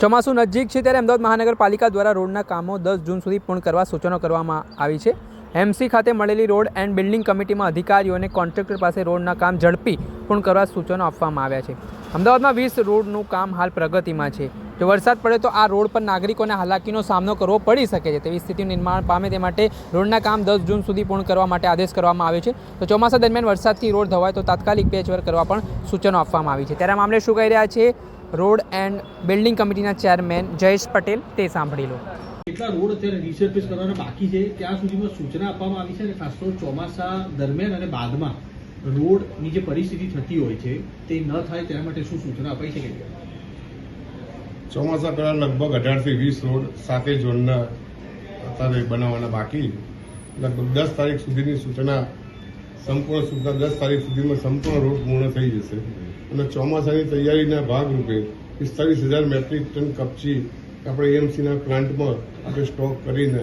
ચોમાસું નજીક છે ત્યારે અમદાવાદ મહાનગરપાલિકા દ્વારા રોડના કામો 10 જૂન સુધી પૂર્ણ કરવા સૂચનો કરવામાં આવી છે। એમસી ખાતે મળેલી રોડ એન્ડ બિલ્ડિંગ કમિટીમાં અધિકારીઓને કોન્ટ્રાક્ટર પાસે રોડના કામ ઝડપી પૂર્ણ કરવા સૂચનો આપવામાં આવ્યા છે। અમદાવાદમાં 20 રોડનું કામ હાલ પ્રગતિમાં છે। જો વરસાદ પડે તો આ રોડ પર નાગરિકોને હાલાકીનો સામનો કરવો પડી શકે છે, તેવી સ્થિતિનું નિર્માણ પામે તે માટે રોડના કામ 10 જૂન સુધી પૂર્ણ કરવા માટે આદેશ કરવામાં આવ્યો છે। તો ચોમાસા દરમિયાન વરસાદથી રોડ ધોવાય તો તાત્કાલિક પેચવર્ક કરવા પણ સૂચનો આપવામાં આવી છે। ત્યારે આ મામલે શું કહી રહ્યા છે રોડ એન્ડ બિલ્ડિંગ કમિટીના ચેરમેન જયેશ પટેલ, તે સાંભળી લો। કેટલા રોડ અત્યારે રિસર્ફેસ કરવાના બાકી છે ત્યાં સુધીમાં સૂચના આપવામાં આવી છે અને ખાસ તો ચોમાસા દરમિયાન અને બાદમાં રોડની જે પરિસ્થિતિ થતી હોય છે તે ન થાય તેના માટે શું સૂચના અપાઈ છે? ચોમાસા પહેલા લગભગ 18 થી 20 રોડ 7 ઝોનના અત્યારે બનાવવાના બાકી, લગભગ 10 તારીખ સુધીની સૂચના સંપૂર્ણ સૂચના 10 તારીખ સુધીમાં સંપૂર્ણ રોડ પૂર્ણ થઈ જશે અને ચોમાસાની તૈયારીના ભાગરૂપે 45,000 મેટ્રિક ટન કપચી આપણે એએમસીના પ્લાન્ટમાં આપણે સ્ટોક કરીને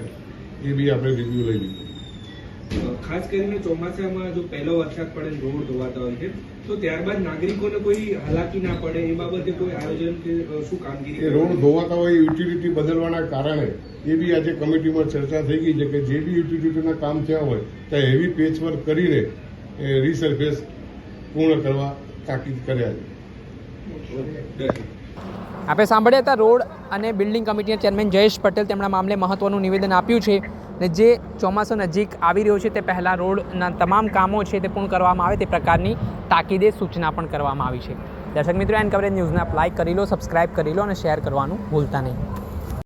એ બી આપણે રિવ્યુ લઈ લીધું। ખાસ કરીને ચોમાસામાં જો પહેલો વરસાદ પડે રોડ ધોવાતા હોય છે તો ત્યારબાદ નાગરિકોને કોઈ હાલાકી ના પડે એ બાબતે કોઈ આયોજન કે શું કામગીરી? એ રોડ ધોવાતા હોય યુટિલિટી બદલવાના કારણે એ બી આજે કમિટીમાં ચર્ચા થઈ ગઈ છે કે જે બી યુટિલિટીના કામ થયા હોય ત્યાં હેવી પેચવર્ક કરીને રીસર્ફેસ પૂર્ણ કરવા તાકીદ કર્યા છે। આપણે સાંભળ્યા હતા રોડ અને બિલ્ડિંગ કમિટીના ચેરમેન જયેશ પટેલ, તેમના મામલે મહત્વનું નિવેદન આપ્યું છે અને જે ચોમાસું નજીક આવી રહ્યો છે તે પહેલાં રોડના તમામ કામો છે તે પૂર્ણ કરવામાં આવે તે પ્રકારની તાકીદે સૂચના પણ કરવામાં આવી છે। દર્શક મિત્રો, એન કવરેજ ન્યૂઝને આપ લાઇક કરી લો, સબસ્ક્રાઇબ કરી લો અને શેર કરવાનું ભૂલતા નહીં।